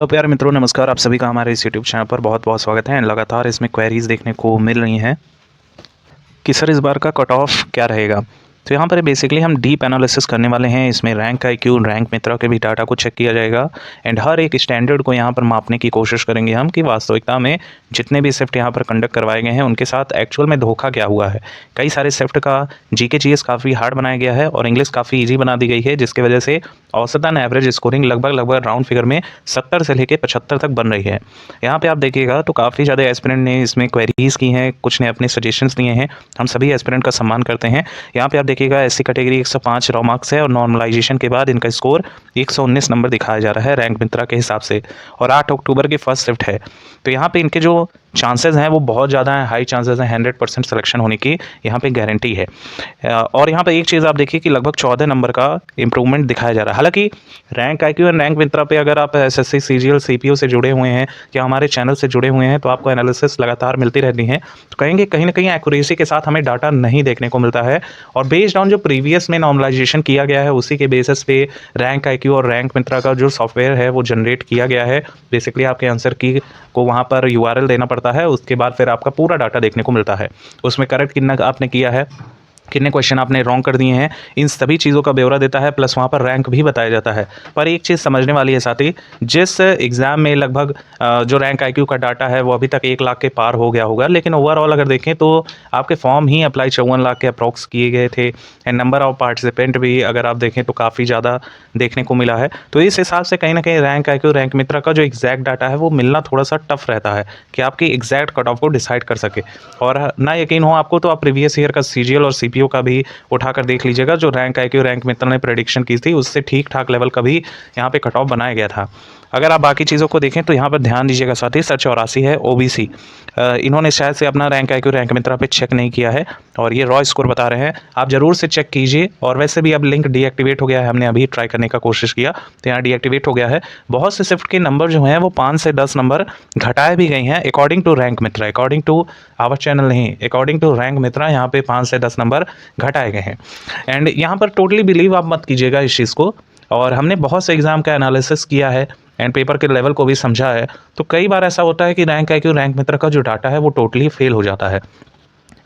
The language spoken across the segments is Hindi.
तो प्यारे मित्रों नमस्कार। आप सभी का हमारे इस यूट्यूब चैनल पर बहुत बहुत स्वागत है। लगातार इसमें क्वेरीज देखने को मिल रही हैं कि सर इस बार का कट ऑफ क्या रहेगा। तो यहाँ पर बेसिकली हम डीप एनालिसिस करने वाले हैं। इसमें रैंक आईक्यू, रैंक मित्रा के भी डाटा को चेक किया जाएगा एंड हर एक स्टैंडर्ड को यहाँ पर मापने की कोशिश करेंगे हम कि वास्तविकता में जितने भी शिफ्ट यहाँ पर कंडक्ट करवाए गए हैं उनके साथ एक्चुअल में धोखा क्या हुआ है। कई सारे शिफ्ट का जीके जीएस काफ़ी हार्ड बनाया गया है और इंग्लिश काफ़ी ईजी बना दी गई है, जिसकी वजह से औसतन एवरेज स्कोरिंग लगभग राउंड फिगर में 70 से लेकर 75 तक बन रही है। यहाँ पे आप देखिएगा तो काफ़ी ज़्यादा एस्पिरेंट ने इसमें क्वेरीज की हैं, कुछ ने अपने सजेशंस दिए हैं। हम सभी एस्पिरेंट का सम्मान करते हैं। यहाँ पे आप देखिएगा एससी कैटेगरी 105 रॉ मार्क्स है और नॉर्मलाइजेशन के बाद इनका स्कोर 119 नंबर दिखाया जा रहा है रैंक मित्रा के हिसाब से, और 8 अक्टूबर की फर्स्ट शिफ्ट है। तो यहाँ पे इनके जो चांसेस हैं वो बहुत ज़्यादा हैं, हाई चांसेस हैं, 100% सिलेक्शन होने की यहाँ पे गारंटी है। और यहाँ पे एक चीज़ आप देखिए कि लगभग 14 नंबर का इंप्रूवमेंट दिखाया जा रहा है। हालांकि रैंक आईक्यू और रैंक मित्रा पे अगर आप एसएससी सीजीएल सीपीओ से जुड़े हुए हैं या हमारे चैनल से जुड़े हुए हैं तो आपको एनालिसिस लगातार मिलती रहती हैं, तो कहेंगे कहीं ना कहीं एक्यूरेसी के साथ हमें डाटा नहीं देखने को मिलता है। और बेस्ड ऑन जो प्रीवियस में नॉर्मलाइजेशन किया गया है उसी के बेसिस पे रैंक आईक्यू और रैंक मित्रा का जो सॉफ्टवेयर है वो जनरेट किया गया है। बेसिकली आपके आंसर की को वहाँ पर यूआरएल देना पड़ता है, उसके बाद फिर आपका पूरा डाटा देखने को मिलता है। उसमें करेक्ट कितना आपने किया है, कितने क्वेश्चन आपने रॉन्ग कर दिए हैं, इन सभी चीज़ों का ब्यौरा देता है, प्लस वहाँ पर रैंक भी बताया जाता है। पर एक चीज़ समझने वाली है साथी, जिस एग्ज़ाम में लगभग जो रैंक आईक्यू का डाटा है वो अभी तक 1 लाख के पार हो गया होगा, लेकिन ओवरऑल अगर देखें तो आपके फॉर्म ही अप्लाई 54 लाख के अप्रॉक्स किए गए थे एंड नंबर ऑफ पार्टिसिपेंट भी अगर आप देखें तो काफ़ी ज़्यादा देखने को मिला है। तो इस हिसाब से कहीं ना कहीं रैंक आईक्यू, रैंक मित्रा का जो एग्जैक्ट डाटा है वो मिलना थोड़ा सा टफ रहता है कि आपकी एग्जैक्ट कट ऑफ को डिसाइड कर सके। और ना यकीन हो आपको तो आप प्रीवियस ईयर का सीजीएल और सीपीओ का भी उठाकर देख लीजिएगा। जो रैंक आईक्यू, रैंक मित्रा ने प्रेडिक्शन की थी उससे ठीक ठाक लेवल का भी यहाँ पे कट ऑफ बनाया गया था। अगर आप बाकी चीज़ों को देखें तो यहाँ पर ध्यान दीजिएगा साथी, सर 84 है ओबीसी। इन्होंने शायद से अपना रैंक आईक्यू, रैंक मित्रा पे चेक नहीं किया है और ये रॉ स्कोर बता रहे हैं। आप ज़रूर से चेक कीजिए। और वैसे भी अब लिंक डीएक्टिवेट हो गया है, हमने अभी ट्राई करने का कोशिश किया तो यहाँ डीएक्टिवेट हो गया है। बहुत से शिफ्ट के नंबर जो हैं वो 5 से 10 नंबर घटाए भी गए हैं according to Rank Mitra, according to our channel नहीं, अकॉर्डिंग टू रैंक मित्रा यहाँ पे 5 से 10 नंबर घटाए गए हैं। एंड यहाँ पर टोटली बिलीव आप मत कीजिएगा इस चीज़ को। और हमने बहुत से एग्जाम का एनालिसिस किया है एंड पेपर के लेवल को भी समझा है, तो कई बार ऐसा होता है कि रैंक आईक्यू, रैंक मित्रा का जो डाटा है वो टोटली फेल हो जाता है।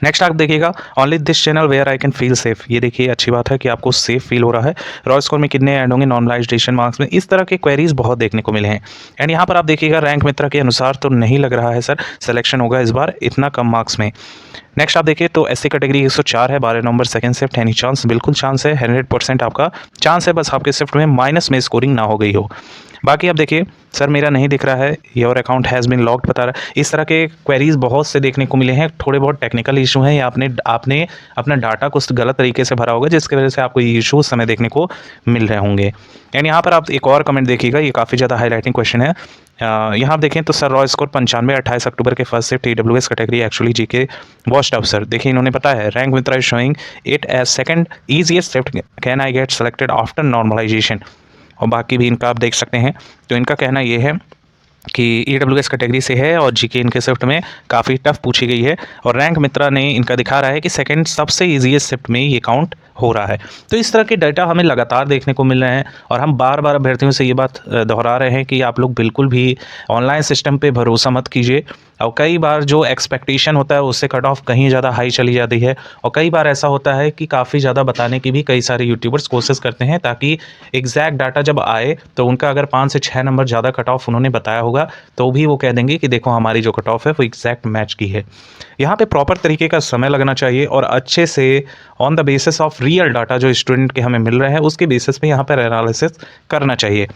नेक्स्ट आप देखिएगा only this channel where I can feel safe. ये देखिए अच्छी बात है कि आपको सेफ फील हो रहा है। रॉ स्कोर में कितने ऐड होंगे नॉर्मलाइजेशन मार्क्स में, इस तरह के क्वेरीज बहुत देखने को मिले हैं। एंड यहाँ पर आप देखिएगा रैंक मित्रा के अनुसार तो नहीं लग रहा है सर सिलेक्शन होगा इस बार इतना कम मार्क्स में। नेक्स्ट आप देखिए तो एससी कैटेगरी 104 है, 12 number second shift, any chance, बिल्कुल चांस है, 100% आपका चांस है, बस आपके शिफ्ट में माइनस में स्कोरिंग ना हो गई हो। बाकी आप देखिए सर मेरा नहीं दिख रहा है, your account has been locked बता रहा है। इस तरह के क्वेरीज बहुत से देखने को मिले हैं। थोड़े बहुत टेक्निकल इशू हैं या आपने अपना डाटा कुछ गलत तरीके से भरा होगा जिसकी वजह से आपको ये इशू उस समय देखने को मिल रहे होंगे। एंड यहाँ पर आप एक और कमेंट देखिएगा, ये काफ़ी ज़्यादा हाईलाइटिंग क्वेश्चन है। यहाँ आप देखें तो सर रॉ स्कोर 95, 28 अक्टूबर के first shift EWS category actually GK worst up sir. देखिए इन्होंने पता है rank Mitra is showing it as second easiest shift, can I get selected after normalisation. और बाकी भी इनका आप देख सकते हैं। तो इनका कहना ये है कि ईडब्ल्यूएस कैटेगरी से है और जीके इनके शिफ्ट में काफ़ी टफ पूछी गई है और रैंक मित्रा ने इनका दिखा रहा है कि सेकंड सबसे ईजीएस्ट शिफ्ट में ये काउंट हो रहा है। तो इस तरह के डाटा हमें लगातार देखने को मिल रहे हैं और हम बार बार अभ्यर्थियों से ये बात दोहरा रहे हैं कि आप लोग बिल्कुल भी ऑनलाइन सिस्टम पे भरोसा मत कीजिए। और कई बार जो एक्सपेक्टेशन होता है उससे कट ऑफ कहीं ज़्यादा हाई चली जाती है और कई बार ऐसा होता है कि काफ़ी ज़्यादा बताने की भी कई सारे यूट्यूबर्स कोशिश करते हैं ताकि एग्जैक्ट डाटा जब आए तो उनका अगर 5 से 6 नंबर ज़्यादा कट ऑफ उन्होंने बताया होगा तो भी वो कह देंगे कि देखो हमारी जो कट ऑफ है वो एग्जैक्ट मैच की है। यहाँ पे प्रॉपर तरीके का समय लगना चाहिए और अच्छे से on the basis of real data जो स्टूडेंट के हमें मिल रहे हैं उसके बेसिस पे यहाँ पर एनालिसिस करना चाहिए।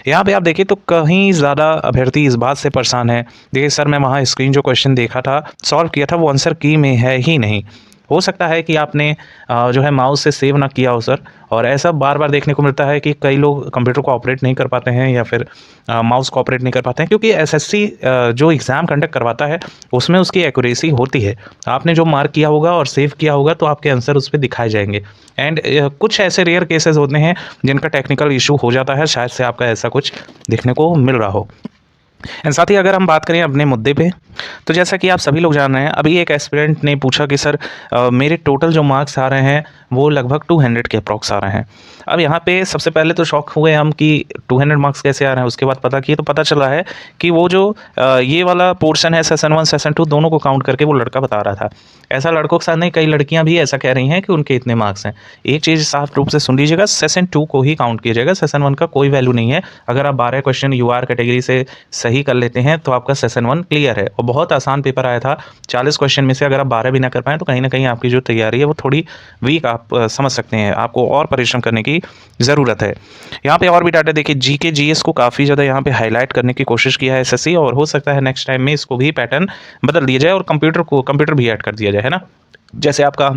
यहाँ पे आप देखिए तो कहीं ज़्यादा अभ्यर्थी इस बात से परेशान है। देखिए सर मैं वहाँ स्क्रीन जो क्वेश्चन देखा था, सॉल्व किया था, वो आंसर की में है ही नहीं। हो सकता है कि आपने जो है माउस से सेव ना किया हो सर। और ऐसा बार बार देखने को मिलता है कि कई लोग कंप्यूटर को ऑपरेट नहीं कर पाते हैं या फिर माउस को ऑपरेट नहीं कर पाते हैं, क्योंकि एसएससी जो एग्ज़ाम कंडक्ट करवाता है उसमें उसकी एक्यूरेसी होती है। आपने जो मार्क किया होगा और सेव किया होगा तो आपके आंसर उस पर दिखाए जाएंगे। एंड कुछ ऐसे रेयर केसेस होते हैं जिनका टेक्निकल इशू हो जाता है, शायद से आपका ऐसा कुछ देखने को मिल रहा हो। एंड साथ ही अगर हम बात करें अपने मुद्दे पे तो जैसा कि आप सभी लोग जान रहे हैं, अभी एक एस्पिरेंट ने पूछा कि सर मेरे टोटल जो मार्क्स आ रहे हैं वो लगभग 200 के अप्रॉक्स आ रहे हैं। अब यहाँ पे सबसे पहले तो शॉक हुए हम कि 200 मार्क्स कैसे आ रहे हैं। उसके बाद पता किए तो पता चला है कि वो जो ये वाला पोर्शन है सेशन 1 सेशन 2 दोनों को काउंट करके वो लड़का बता रहा था। ऐसा लड़कों के साथ नहीं, कई लड़कियां भी ऐसा कह रही हैं कि उनके इतने मार्क्स हैं। एक चीज़ साफ रूप से सुन लीजिएगा, सेशन 2 को ही काउंट कीजिएगा, सेशन 1 का कोई वैल्यू नहीं है। अगर आप 12 क्वेश्चन यूआर कैटेगरी से सही कर लेते हैं तो आपका सेशन 1 क्लियर है। और बहुत आसान पेपर आया था, 40 क्वेश्चन में से अगर आप 12 भी ना कर पाएँ तो कहीं ना कहीं आपकी जो तैयारी है वो थोड़ी वीक आप समझ सकते हैं। आपको और परिश्रम करने की ज़रूरत है। यहाँ पे और भी डाटा देखिए, जीके जीएस को काफ़ी ज़्यादा यहाँ पे हाईलाइट करने की कोशिश किया है एसएससी, और हो सकता है नेक्स्ट टाइम में इसको भी पैटर्न बदल दिया जाए और कंप्यूटर भी ऐड कर दिया जाए, है ना। जैसे आपका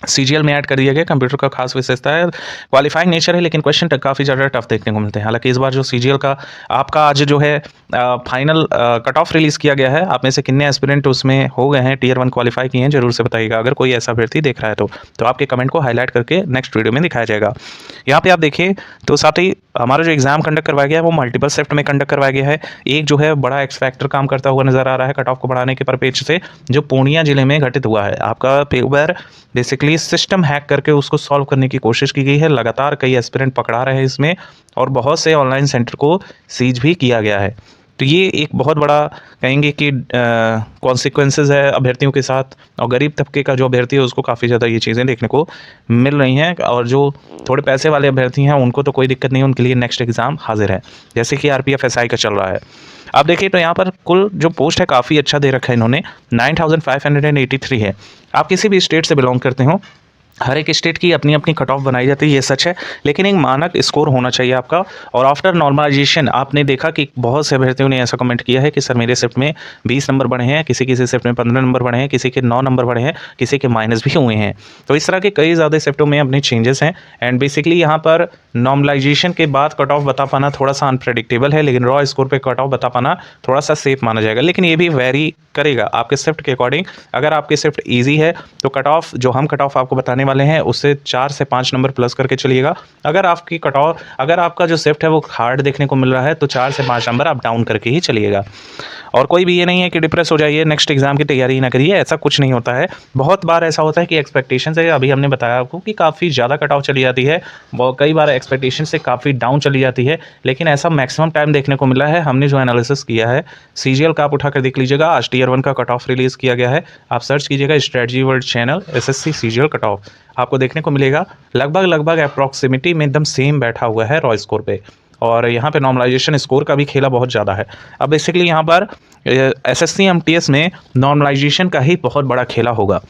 सीजीएल में ऐड कर दिया गया, कंप्यूटर का खास विशेषता है, क्वालिफाइंग नेचर है, लेकिन क्वेश्चन काफ़ी ज़्यादा टफ देखने को मिलते हैं। हालांकि इस बार जो सीजीएल का आपका आज जो है फाइनल कट ऑफ रिलीज़ किया गया है, आप में से कितने एस्पिरेंट उसमें हो गए हैं, टियर 1 क्वालिफाई किए हैं, जरूर से बताइएगा। अगर कोई ऐसा अभ्यर्थी देख रहा है तो आपके कमेंट को हाईलाइट करके नेक्स्ट वीडियो में दिखाया जाएगा। यहाँ पे आप देखिए तो साथ ही हमारा जो एग्जाम कंडक्ट करवाया गया है वो मल्टीपल शिफ्ट में कंडक्ट करवाया गया है। एक जो है बड़ा एक्स फैक्टर काम करता हुआ नजर आ रहा है कट ऑफ को बढ़ाने के परिपेक्ष से, जो पूर्णिया जिले में घटित हुआ है। आपका पेपर बेसिकली सिस्टम हैक करके उसको सॉल्व करने की कोशिश की गई है। लगातार कई एस्पिरेंट पकड़ा रहे हैं इसमें, और बहुत से ऑनलाइन सेंटर को सीज भी किया गया है। तो ये एक बहुत बड़ा कहेंगे कि कॉन्सिक्वेंसेस है अभ्यर्थियों के साथ, और गरीब तबके का जो अभ्यर्थी है उसको काफ़ी ज़्यादा ये चीज़ें देखने को मिल रही हैं। और जो थोड़े पैसे वाले अभ्यर्थी हैं उनको तो कोई दिक्कत नहीं है, उनके लिए नेक्स्ट एग्ज़ाम हाजिर है, जैसे कि आरपीएफ एसआई का चल रहा है। आप देखिए तो यहाँ पर कुल जो पोस्ट है काफ़ी अच्छा दे रखा है इन्होंने, 9583 है। आप किसी भी स्टेट से बिलोंग करते हो, हर एक स्टेट की अपनी अपनी कट ऑफ बनाई जाती है, ये सच है, लेकिन एक मानक स्कोर होना चाहिए आपका। और आफ्टर नॉर्मलाइजेशन आपने देखा कि बहुत से अभ्यर्थियों ने ऐसा कमेंट किया है कि सर मेरे शिफ्ट में 20 नंबर बढ़े हैं, किसी किसी शिफ्ट में 15 नंबर बढ़े हैं, किसी के 9 नंबर बढ़े हैं, किसी के माइनस भी हुए हैं। तो इस तरह के कई ज़्यादा शिफ्टों में अपने चेंजेस हैं। एंड बेसिकली यहाँ पर नॉर्मलाइजेशन के बाद कट ऑफ बता पाना थोड़ा सा अनप्रेडिक्टेबल है, लेकिन रॉ स्कोर पर कट ऑफ बता पाना थोड़ा सा सेफ माना जाएगा। लेकिन ये भी वेरी करेगा आपके शिफ्ट के अकॉर्डिंग। अगर आपकी शिफ्ट ईजी है तो कट ऑफ जो हम कट ऑफ आपको बताने वाले हैं उससे 4 से 5 नंबर प्लस करके चलिएगा। अगर आपकी कट ऑफ, अगर आपका जो शिफ्ट है वो हार्ड देखने को मिल रहा है तो 4 से 5 नंबर आप डाउन करके ही चलिएगा। और कोई भी ये नहीं है कि डिप्रेस हो जाइए, नेक्स्ट एग्जाम की तैयारी ही ना करिए, ऐसा कुछ नहीं होता है। बहुत बार ऐसा होता है कि एक्सपेक्टेशन से, अभी हमने बताया आपको कि काफ़ी ज़्यादा कट ऑफ चली जाती है, कई बार एक्सपेक्टेशन से काफ़ी डाउन चली जाती है, लेकिन ऐसा मैक्सिमम टाइम देखने को मिला है। हमने जो एनालिसिस किया है सीजीएल का आप उठाकर देख लीजिएगा, आज टियर 1 का कट ऑफ रिलीज़ किया गया है। आप सर्च कीजिएगा strategy world channel SSC CGL cut off, आपको देखने को मिलेगा लगभग अप्रॉक्सिमिटी में एकदम सेम बैठा हुआ है रॉ स्कोर पे। और यहाँ पे नॉर्मलाइजेशन स्कोर का भी खेला बहुत ज़्यादा है। अब बेसिकली यहाँ पर एसएससी एमटीएस में नॉर्मलाइजेशन का ही बहुत बड़ा खेला होगा।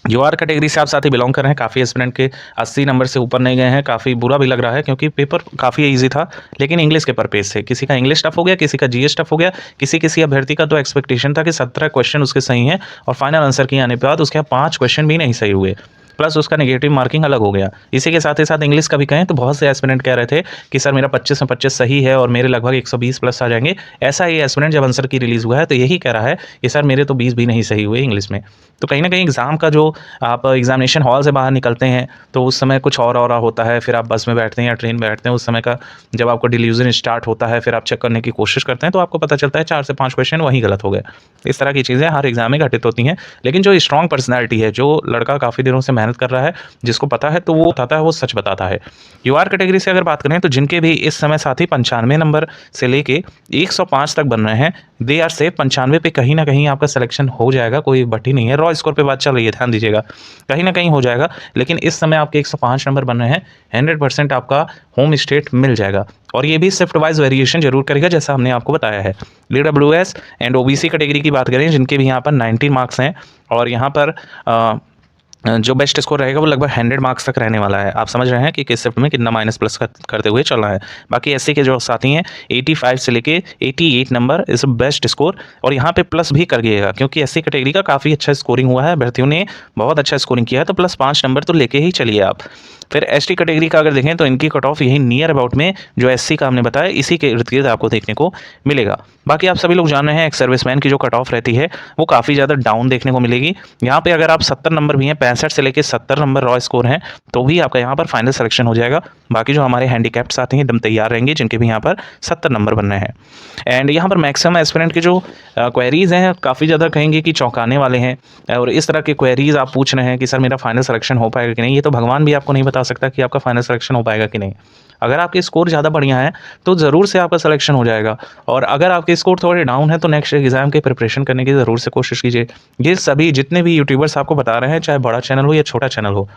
यूआर कैटेगरी से आप साथ ही बिलोंग कर रहे हैं, काफ़ी एस्पिरेंट के 80 नंबर से ऊपर नहीं गए हैं, काफ़ी बुरा भी लग रहा है क्योंकि पेपर काफ़ी इजी था, लेकिन इंग्लिश के परपेज से किसी का इंग्लिश टफ हो गया, किसी का जीएस टफ हो गया, किसी अभ्यर्थी का तो एक्सपेक्टेशन था कि 17 क्वेश्चन उसके सही हैं और फाइनल आंसर के आने के बाद उसके 5 क्वेश्चन भी नहीं सही हुए, प्लस उसका नेगेटिव मार्किंग अलग हो गया। इसी के साथ ही साथ इंग्लिश का भी कहें तो बहुत से एस्पिरेंट कह रहे थे कि सर मेरा 25 में 25 सही है और मेरे लगभग 120 प्लस आ जाएंगे। ऐसा ही एस्पिरेंट जब आंसर की रिलीज़ हुआ है तो यही कह रहा है कि सर मेरे तो 20 भी नहीं सही हुए इंग्लिश में। तो कहीं ना कहीं एग्ज़ाम का जो आप एग्जामिनेशन हॉल से बाहर निकलते हैं तो उस समय कुछ और होता है, फिर आप बस में बैठते हैं या ट्रेन में बैठते हैं, उस समय का जब आपको डिल्यूजन स्टार्ट होता है, फिर आप चेक करने की कोशिश करते हैं तो आपको पता चलता है 4 से 5 क्वेश्चन वहीं गलत हो गए। इस तरह की चीज़ें हर एग्जाम में घटित होती हैं, लेकिन जो स्ट्रॉन्ग पर्सनैलिटी है, जो लड़का काफ़ी दिनों से मेहनत कर रहा है, जिसको पता है तो वो बताता है, वो सच बताता है। यूआर कैटेगरी से अगर बात करें तो जिनके भी इस समय साथी 95 नंबर से लेके 105 तक बन रहे हैं, दे आर सेफ। 95 पे कहीं ना कहीं आपका सिलेक्शन हो जाएगा, कोई बट्टी नहीं है। रॉ स्कोर पे बात चल रही है, ध्यान दीजिएगा, कहीं ना कहीं हो जाएगा, लेकिन इस समय आपके 105 नंबर बन रहे हैं, 100% आपका होम स्टेट मिल जाएगा। और ये भी शिफ्ट वाइज वेरिएशन जरूर करेगा, जैसा हमने आपको बताया है। ईडब्ल्यूएस एंड ओबीसी कैटेगरी की बात करें, जिनके भी यहाँ पर 90 मार्क्स हैं और यहाँ पर जो बेस्ट स्कोर रहेगा वो लगभग 100 मार्क्स तक रहने वाला है। आप समझ रहे हैं कि किस शिफ्ट में कितना माइनस प्लस करते हुए चल रहा है। बाकी एससी के जो साथी हैं 85 से लेके 88 नंबर इज बेस्ट स्कोर, और यहाँ पे प्लस भी कर गएगा क्योंकि एससी कैटेगरी का काफ़ी अच्छा स्कोरिंग हुआ है, अभ्यर्थियों ने बहुत अच्छा स्कोरिंग किया है, तो प्लस 5 नंबर तो लेके ही चलिए आप। फिर एसटी कैटेगरी का अगर देखें तो इनकी कट ऑफ यही नियर अबाउट में जो एससी का हमने बताया इसी के इर्द गिर्द आपको देखने को मिलेगा। बाकी आप सभी लोग जान रहे हैं एक सर्विसमैन की जो कट ऑफ रहती है वो काफ़ी ज़्यादा डाउन देखने को मिलेगी। यहाँ पे अगर आप 70 नंबर भी हैं 65 से लेके 70 नंबर रॉ स्कोर हैं तो भी आपका यहाँ पर फाइनल सिलेक्शन हो जाएगा। बाकी जो हमारे हैंडीकैप्ड साथी हैं एकदम तैयार रहेंगे जिनके भी यहाँ पर 70 नंबर बनने हैं। एंड यहाँ पर मैक्सिमम एस्पिरेंट की जो क्वेरीज़ हैं काफ़ी ज़्यादा कहेंगे कि चौंकाने वाले हैं। और इस तरह के क्वेरीज़ आप पूछ रहे हैं कि सर मेरा फाइनल सिलेक्शन हो पाएगा कि नहीं, ये तो भगवान भी आपको नहीं बता सकता कि आपका फाइनल सिलेक्शन हो पाएगा कि नहीं। अगर आपके स्कोर ज़्यादा बढ़िया है तो ज़रूर से आपका सिलेक्शन हो जाएगा, और अगर आपके स्कोर थोड़े डाउन है तो नेक्स्ट एग्ज़ाम की प्रिपरेशन करने की ज़रूर से कोशिश कीजिए। ये सभी जितने भी यूट्यूबर्स आपको बता रहे हैं, चाहे बड़ा चैनल हो या छोटा चैनल हो,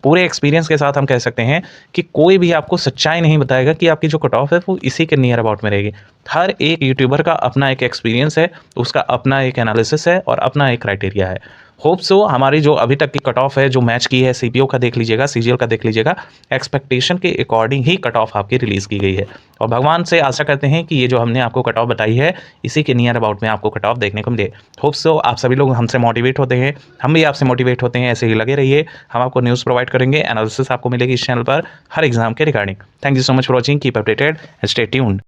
पूरे एक्सपीरियंस के साथ हम कह सकते हैं कि कोई भी आपको सच्चाई नहीं बताएगा कि आपकी जो कट ऑफ है वो इसी के नियर अबाउट में रहेगी। हर एक यूट्यूबर का अपना एक एक्सपीरियंस है, उसका अपना एक एनालिसिस है और अपना एक क्राइटेरिया है। होप सो हमारी जो अभी तक की कट ऑफ है जो मैच की है, सीपीओ का देख लीजिएगा, सीजीएल का देख लीजिएगा, एक्सपेक्टेशन के अकॉर्डिंग ही कट ऑफ आपकी रिलीज़ की गई है। और भगवान से आशा करते हैं कि ये जो हमने आपको कट ऑफ बताई है इसी के नियर अबाउट में आपको कट ऑफ देखने को मिले। होप सो आप सभी लोग हमसे मोटिवेट होते हैं, हम भी आपसे मोटिवेट होते हैं, ऐसे ही लगे रहिए। हम आपको न्यूज़ प्रोवाइड करेंगे, एनालिसिस आपको मिलेगी इस चैनल पर हर एग्जाम के regarding. Thank you so much for watching, keep updated and stay tuned.